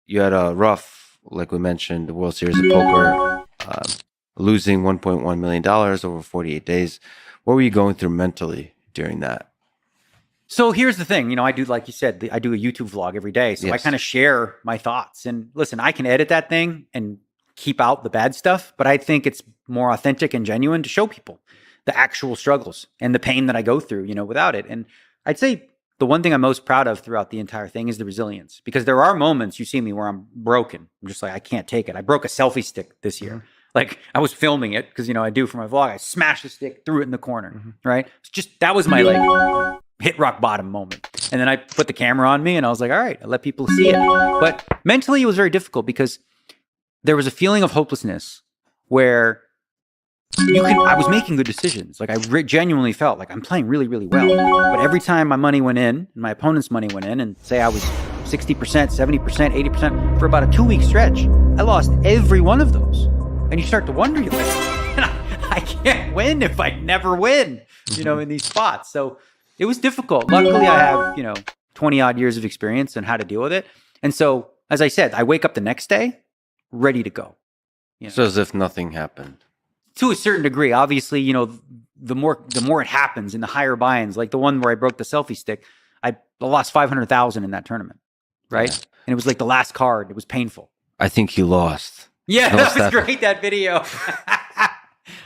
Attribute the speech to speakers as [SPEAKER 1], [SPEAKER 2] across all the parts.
[SPEAKER 1] You had a rough, like we mentioned, the World Series of Poker, losing $1.1 million over 48 days. What were you going through mentally during that?
[SPEAKER 2] So here's the thing, I do, like you said, I do a YouTube vlog every day. So I
[SPEAKER 1] Yes.
[SPEAKER 2] kind of share my thoughts. And listen, I can edit that thing and keep out the bad stuff, but I think it's more authentic and genuine to show people the actual struggles and the pain that I go through, without it. And I'd say the one thing I'm most proud of throughout the entire thing is the resilience, because there are moments you see me where I'm broken. I'm just like, I can't take it. I broke a selfie stick this year. Like, I was filming it because, I do for my vlog. I smashed the stick, threw it in the corner, right? It's just, that was my like hit rock bottom moment. And then I put the camera on me and I was like, all right, I let people see it. But mentally it was very difficult because there was a feeling of hopelessness where I was making good decisions. Like, I genuinely felt like I'm playing really, really well. But every time my money went in and my opponent's money went in, and say I was 60%, 70%, 80% for about a 2-week stretch, I lost every one of those. And you start to wonder, you're like, I can't win if I never win, in these spots. So It was difficult. Luckily, I have, 20 odd years of experience on how to deal with it. And so, as I said, I wake up the next day ready to go.
[SPEAKER 1] So as if nothing happened.
[SPEAKER 2] To a certain degree, obviously, the more it happens in the higher buy-ins, like the one where I broke the selfie stick, I lost 500,000 in that tournament, right? Yeah. And it was like the last card. It was painful.
[SPEAKER 1] I think he lost.
[SPEAKER 2] Yeah, that was great, that video.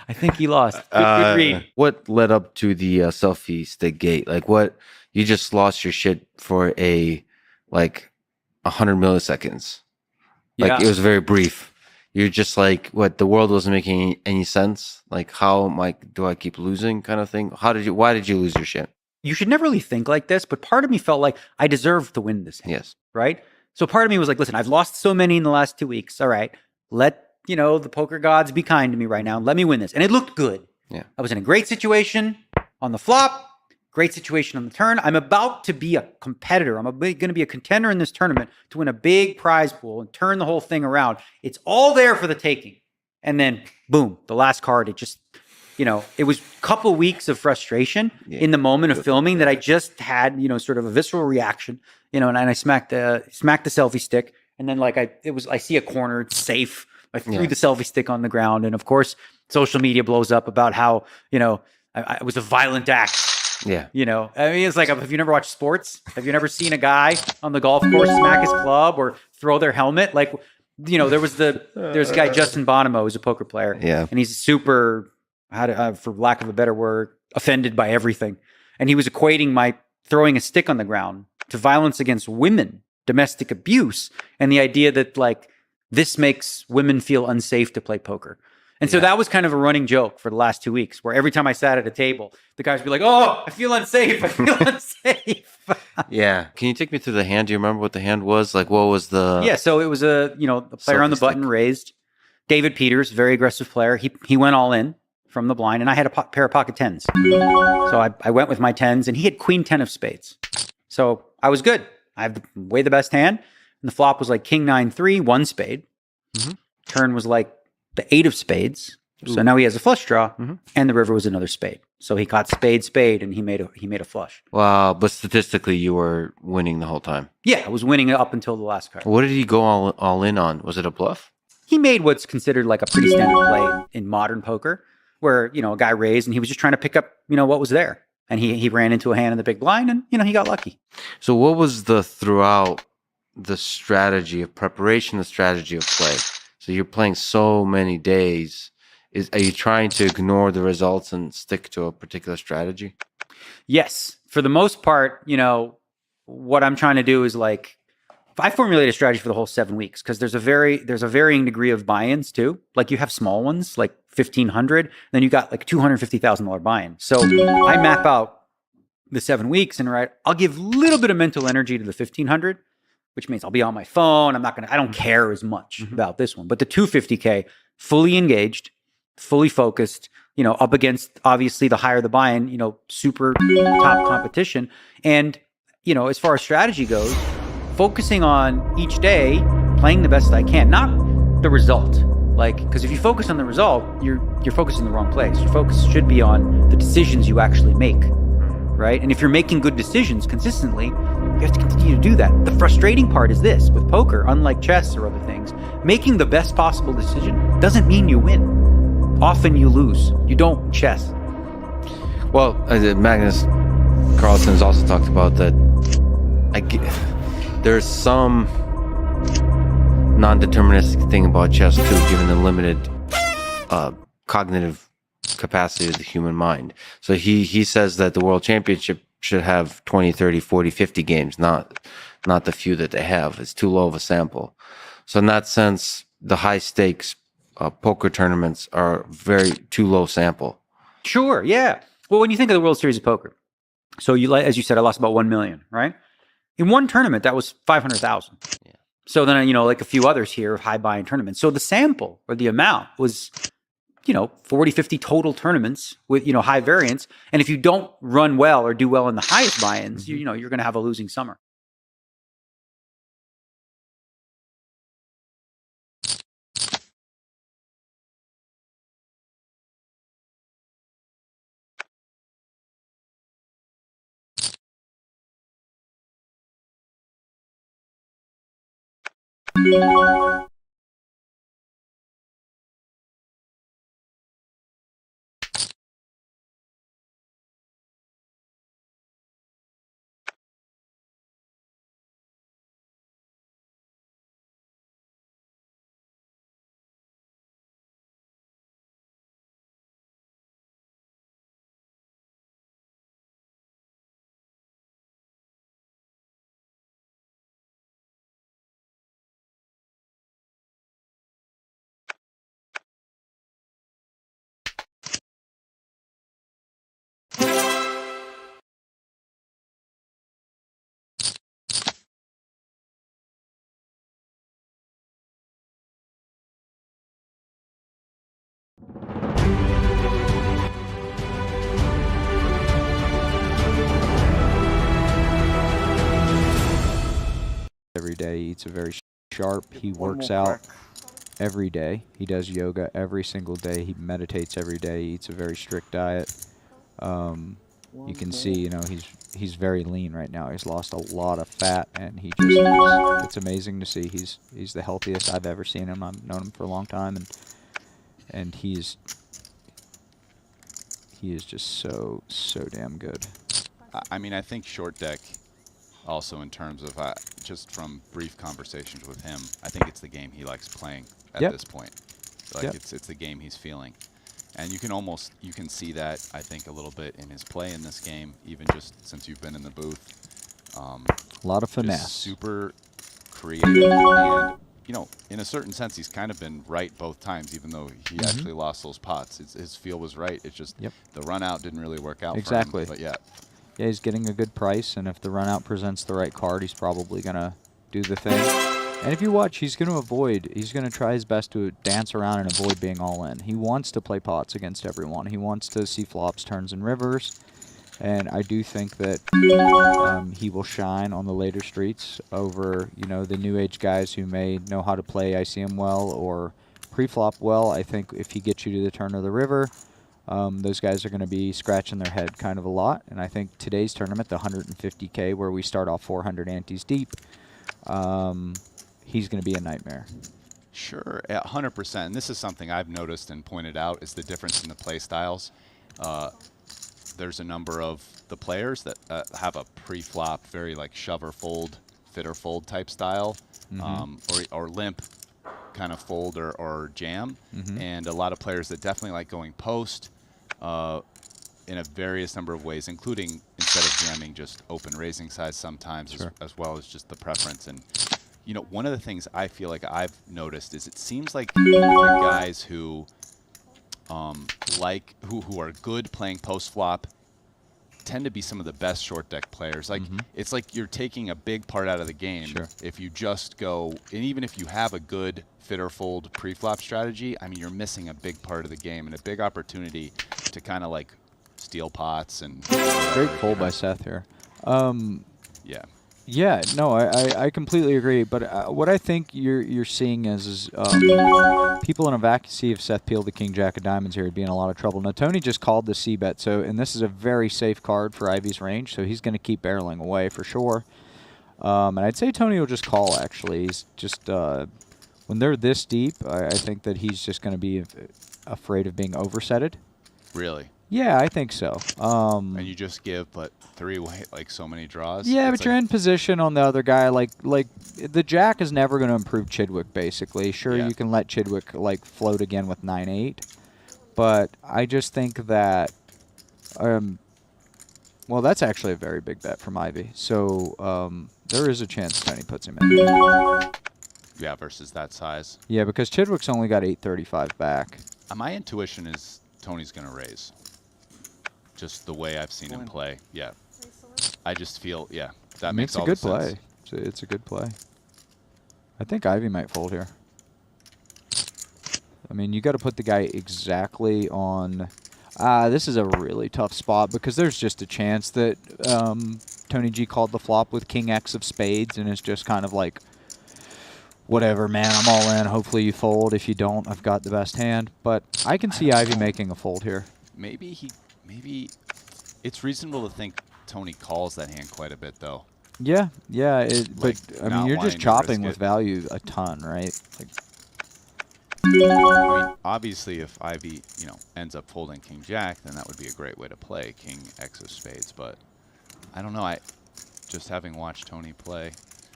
[SPEAKER 2] I think he lost. Good read.
[SPEAKER 1] What led up to the selfie stick gate? Like what, you just lost your shit for 100 milliseconds. Like it was very brief. You're just like, what, the world wasn't making any sense? Like, how do I keep losing kind of thing? Why did you lose your shit?
[SPEAKER 2] You should never really think like this, but part of me felt like I deserved to win this hand.
[SPEAKER 1] Yes.
[SPEAKER 2] Right? So part of me was like, listen, I've lost so many in the last 2 weeks. All right, let, the poker gods be kind to me right now. Let me win this. And it looked good.
[SPEAKER 1] Yeah.
[SPEAKER 2] I was in a great situation on the flop, great situation on the turn. I'm about to be a competitor. I'm going to be a contender in this tournament to win a big prize pool and turn the whole thing around. It's all there for the taking. And then, boom, the last card, it just, it was a couple weeks of frustration in the moment of filming that I just had, sort of a visceral reaction, and I smacked the selfie stick. And then I see a corner, it's safe. I threw the selfie stick on the ground. And of course, social media blows up about how, it was a violent act.
[SPEAKER 1] Yeah.
[SPEAKER 2] I mean, it's like, have you never watched sports? Have you never seen a guy on the golf course smack his club or throw their helmet? Like, there's a guy, Justin Bonomo, who's a poker player.
[SPEAKER 1] Yeah.
[SPEAKER 2] And he's super, for lack of a better word, offended by everything. And he was equating my throwing a stick on the ground to violence against women, domestic abuse, and the idea that this makes women feel unsafe to play poker. And so that was kind of a running joke for the last 2 weeks, where every time I sat at a table, the guys would be like, "Oh, I feel unsafe. I feel unsafe."
[SPEAKER 1] Yeah. Can you take me through the hand? Do you remember what the hand was? Like, what was the...
[SPEAKER 2] Yeah, so it was the player on the button raised. David Peters, very aggressive player. He went all in from the blind, and I had a pair of pocket tens. So I went with my tens, and he had queen 10 of spades. So I was good. I have way the best hand. And the flop was like king 9-3, one spade. Mm-hmm. Turn was like the 8 of spades. Ooh. So now he has a flush draw, and the river was another spade. So he caught spade, and he made a flush.
[SPEAKER 1] Wow, but statistically, you were winning the whole time.
[SPEAKER 2] Yeah, I was winning up until the last card.
[SPEAKER 1] What did he go all in on? Was it a bluff?
[SPEAKER 2] He made what's considered like a pretty standard play in modern poker, where a guy raised and he was just trying to pick up what was there, and he ran into a hand in the big blind, and he got lucky.
[SPEAKER 1] So what was throughout the strategy of preparation, the strategy of play? So you're playing so many days. Are you trying to ignore the results and stick to a particular strategy?
[SPEAKER 2] Yes. For the most part, what I'm trying to do is I formulate a strategy for the whole 7 weeks, because there's a varying degree of buy-ins too. Like you have small ones, like 1,500, then you got like $250,000 buy-in. So I map out the 7 weeks and I'll give a little bit of mental energy to the 1,500, which means I'll be on my phone. I don't care as much about this one, but the 250K, fully engaged, fully focused, up against obviously the higher the buy-in, super top competition. And, as far as strategy goes, focusing on each day, playing the best I can, not the result. Because if you focus on the result, you're focused in the wrong place. Your focus should be on the decisions you actually make, right? And if you're making good decisions consistently, you have to continue to do that. The frustrating part is this: with poker, unlike chess or other things, making the best possible decision doesn't mean you win. Often you lose. You don't in chess.
[SPEAKER 1] Well, Magnus Carlsen has also talked about that. There's some non-deterministic thing about chess too, given the limited cognitive capacity of the human mind. So he says that the World Championship should have 20, 30, 40, 50 games, not the few that they have. It's too low of a sample. So in that sense, the high stakes poker tournaments are very too low sample.
[SPEAKER 2] Sure, yeah. Well, when you think of the World Series of Poker, so as you said, I lost about 1 million, right? In one tournament, that was 500,000. Yeah. So then, like a few others here of high buy-in tournaments. So the sample or the amount was, 40, 50 total tournaments with, high variance. And if you don't run well or do well in the highest buy-ins, you're going to have a losing summer.
[SPEAKER 3] Every day, he eats a very sharp. He works out every day. He does yoga every single day. He meditates every day. He eats a very strict diet. You can see, you know, he's very lean right now. He's lost a lot of fat, and it's amazing to see. He's the healthiest I've ever seen him. I've known him for a long time, and he is just so damn good.
[SPEAKER 4] I mean, I think short deck also in terms of just from brief conversations with him, I think it's the game he likes playing at this point. Like it's the game he's feeling. And you can see that, I think, a little bit in his play in this game, even just since you've been in the booth.
[SPEAKER 3] A lot of finesse.
[SPEAKER 4] Super creative. And, you know, in a certain sense, he's kind of been right both times, even though he actually lost those pots. His feel was right. It's just the run out didn't really work out for him. But yeah,
[SPEAKER 3] he's getting a good price, and if the run out presents the right card, he's probably going to do the thing. And if you watch, he's going to try his best to dance around and avoid being all in. He wants to play pots against everyone. He wants to see flops, turns, and rivers. And I do think that he will shine on the later streets over, you know, the new age guys who may know how to play ICM well or pre-flop well. I think if he gets you to the turn or the river, those guys are going to be scratching their head kind of a lot. And I think today's tournament, the 150K, where we start off 400 antes deep, he's going to be a nightmare.
[SPEAKER 4] Sure, 100%. And this is something I've noticed and pointed out is the difference in the play styles. There's a number of the players that have a pre-flop, very like shover fold, fitter fold type style, or limp kind of fold or jam, and a lot of players that definitely like going post in a various number of ways, including instead of jamming, just open raising size sometimes, as well as just the preference. And you know, one of the things I feel like I've noticed is it seems like the guys who who are good playing post flop tend to be some of the best short deck players. Like it's like you're taking a big part out of the game if you just go, and even if you have a good fitter fold pre-flop strategy, I mean, you're missing a big part of the game and a big opportunity to kind of like steal pots and
[SPEAKER 3] great fold by Seth here.
[SPEAKER 4] Yeah.
[SPEAKER 3] Yeah, no, I completely agree. But what I think you're seeing is people in a vacuum see if Seth peeled the king jack of diamonds here, he'd be in a lot of trouble. Now Tony just called the C bet, and this is a very safe card for Ivy's range, so he's going to keep barreling away for sure. And I'd say Tony will just call. Actually, he's just when they're this deep, I think that he's just going to be afraid of being oversetted.
[SPEAKER 4] Really?
[SPEAKER 3] Yeah, I think so.
[SPEAKER 4] And you just give, but three-way, like so many draws?
[SPEAKER 3] Yeah, but you're in position on the other guy. Like the jack is never going to improve Chidwick, basically. Sure, you can let Chidwick, like, float again with 9-8. But I just think that, well, that's actually a very big bet from Ivy. So there is a chance Tony puts him in.
[SPEAKER 4] Yeah, versus that size.
[SPEAKER 3] Yeah, because Chidwick's only got 835 back.
[SPEAKER 4] My intuition is Tony's going to raise. Just the way I've seen him play. Yeah. I just feel, that makes all the sense.
[SPEAKER 3] It's a good play. It's a good play. I think Ivy might fold here. I mean, you got to put the guy exactly on. This is a really tough spot because there's just a chance that Tony G called the flop with King X of spades and it's just kind of like, whatever, man, I'm all in. Hopefully you fold. If you don't, I've got the best hand. But I can see Ivy making a fold here.
[SPEAKER 4] Maybe it's reasonable to think Tony calls that hand quite a bit, though.
[SPEAKER 3] Yeah, yeah.
[SPEAKER 4] Like,
[SPEAKER 3] But I mean,
[SPEAKER 4] not
[SPEAKER 3] you're just
[SPEAKER 4] wanting to
[SPEAKER 3] chopping
[SPEAKER 4] risk
[SPEAKER 3] with
[SPEAKER 4] it.
[SPEAKER 3] value a ton, right? Like,
[SPEAKER 4] I mean, obviously, if Ivy, ends up folding King Jack, then that would be a great way to play King X of Spades. But I don't know. Just having watched Tony play.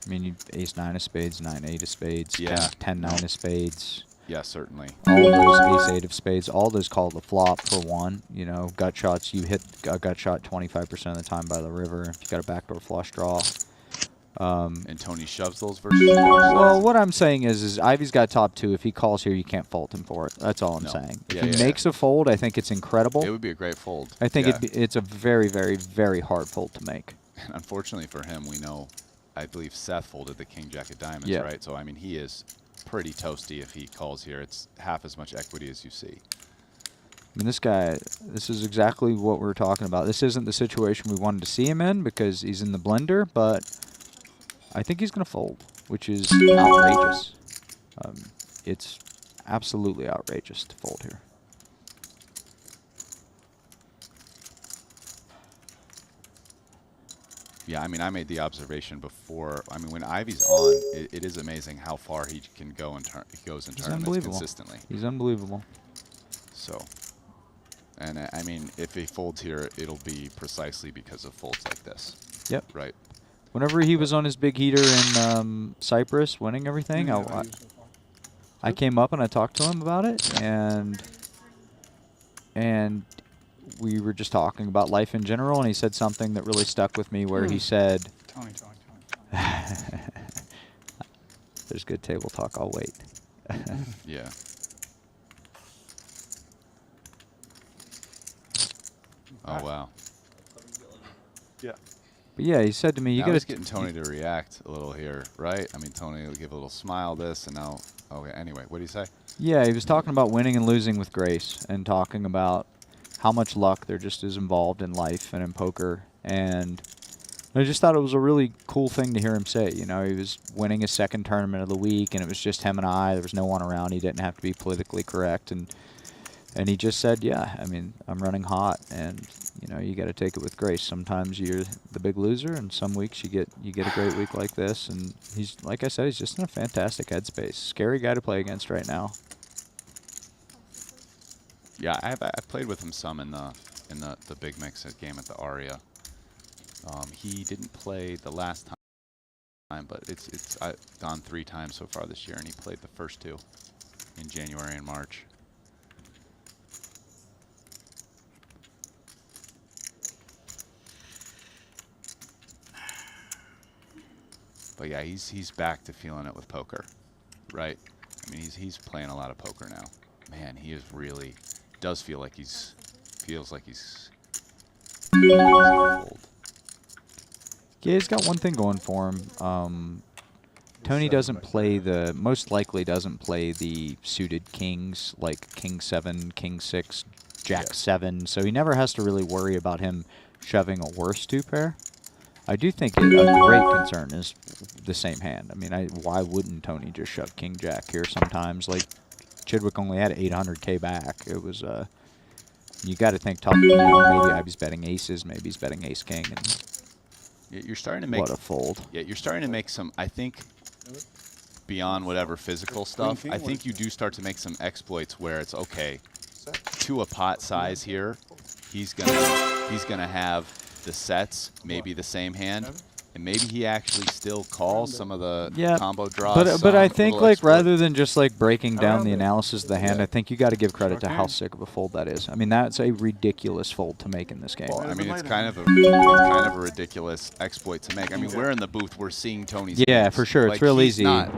[SPEAKER 3] I mean, ace 9 of spades, 9 8 of spades,
[SPEAKER 4] Yeah.
[SPEAKER 3] 10 9 of spades.
[SPEAKER 4] Yeah, certainly.
[SPEAKER 3] All those ace 8 of spades, all those call the flop for one. Gut shots, you hit a gut shot 25% of the time by the river if you got a backdoor flush draw.
[SPEAKER 4] And Tony shoves those versus the flush
[SPEAKER 3] Well,
[SPEAKER 4] size.
[SPEAKER 3] what I'm saying is Ivy's got top 2. If he calls here, you can't fault him for it. That's all I'm
[SPEAKER 4] No.
[SPEAKER 3] saying.
[SPEAKER 4] Yeah,
[SPEAKER 3] If he
[SPEAKER 4] yeah,
[SPEAKER 3] makes a fold, I think it's incredible.
[SPEAKER 4] It would be a great fold.
[SPEAKER 3] I think
[SPEAKER 4] yeah.
[SPEAKER 3] it's a very, very, very hard fold to make.
[SPEAKER 4] And unfortunately for him, we know, I believe Seth folded the King Jack of Diamonds,
[SPEAKER 3] Yeah.
[SPEAKER 4] right? So, I mean, he is pretty toasty if he calls here. It's half as much equity as you see.
[SPEAKER 3] I mean, this is exactly what we're talking about. This isn't the situation we wanted to see him in because he's in the blender, but I think he's going to fold, which is outrageous. It's absolutely outrageous to fold here.
[SPEAKER 4] Yeah, I mean, I made the observation before. I mean, when Ivy's on, it is amazing how far he can go in he goes in tournaments consistently.
[SPEAKER 3] He's unbelievable.
[SPEAKER 4] So, and I mean, if he folds here, it'll be precisely because of folds like this.
[SPEAKER 3] Yep.
[SPEAKER 4] Right.
[SPEAKER 3] Whenever he was on his big heater in Cyprus, winning everything, I came up and I talked to him about it, and we were just talking about life in general, and he said something that really stuck with me where he said,
[SPEAKER 5] Tony.
[SPEAKER 3] there's good table talk, I'll wait.
[SPEAKER 4] Yeah. Oh, wow.
[SPEAKER 5] Yeah.
[SPEAKER 3] But yeah, he said to me, you
[SPEAKER 4] Now
[SPEAKER 3] got
[SPEAKER 4] he's
[SPEAKER 3] to
[SPEAKER 4] getting Tony to react a little here, right? I mean, Tony will give a little smile this, and now, okay, anyway, what do you say?
[SPEAKER 3] Yeah, he was talking about winning and losing with grace and talking about how much luck there just is involved in life and in poker. And I just thought it was a really cool thing to hear him say. He was winning his second tournament of the week, and it was just him and I. There was no one around. He didn't have to be politically correct. And he just said, yeah, I mean, I'm running hot, and, you got to take it with grace. Sometimes you're the big loser, and some weeks you get a great week like this. And he's, like I said, he's just in a fantastic headspace. Scary guy to play against right now.
[SPEAKER 4] Yeah, I've played with him some in the big mix game at the Aria. He didn't play the last time, but I've gone 3 times so far this year, and he played the first 2 in January and March. But yeah, he's back to feeling it with poker, right? I mean, he's playing a lot of poker now. Man, he is really does feel like feels like he's gonna fold.
[SPEAKER 3] Yeah, he's got one thing going for him. Tony most likely doesn't play the suited kings like King 7, King 6, Jack 7, so he never has to really worry about him shoving a worse 2-pair. I do think a great concern is the same hand. I mean, why wouldn't Tony just shove King Jack here sometimes? Like, Chidwick only had 800K back. It was, you got to think tough. Maybe Ivy's betting aces, maybe he's betting ace king. And
[SPEAKER 4] Yeah, you're starting to make
[SPEAKER 3] what a fold.
[SPEAKER 4] Yeah, you're starting to make some, I think, beyond whatever physical stuff, I think you do start to make some exploits where it's okay, to a pot size here, he's gonna have the sets, maybe the same hand, and maybe he actually still calls some of the combo draws.
[SPEAKER 3] But I think, like,
[SPEAKER 4] exploit.
[SPEAKER 3] rather than just, like, breaking down the analysis of the hand, I think you got to give credit to how sick of a fold that is. I mean, that's a ridiculous fold to make in this game.
[SPEAKER 4] Well, I mean, it's kind of a ridiculous exploit to make. I mean, we're in the booth, we're seeing Tony's
[SPEAKER 3] Yeah,
[SPEAKER 4] games.
[SPEAKER 3] for sure.
[SPEAKER 4] Like,
[SPEAKER 3] It's real
[SPEAKER 4] he's
[SPEAKER 3] easy.
[SPEAKER 4] not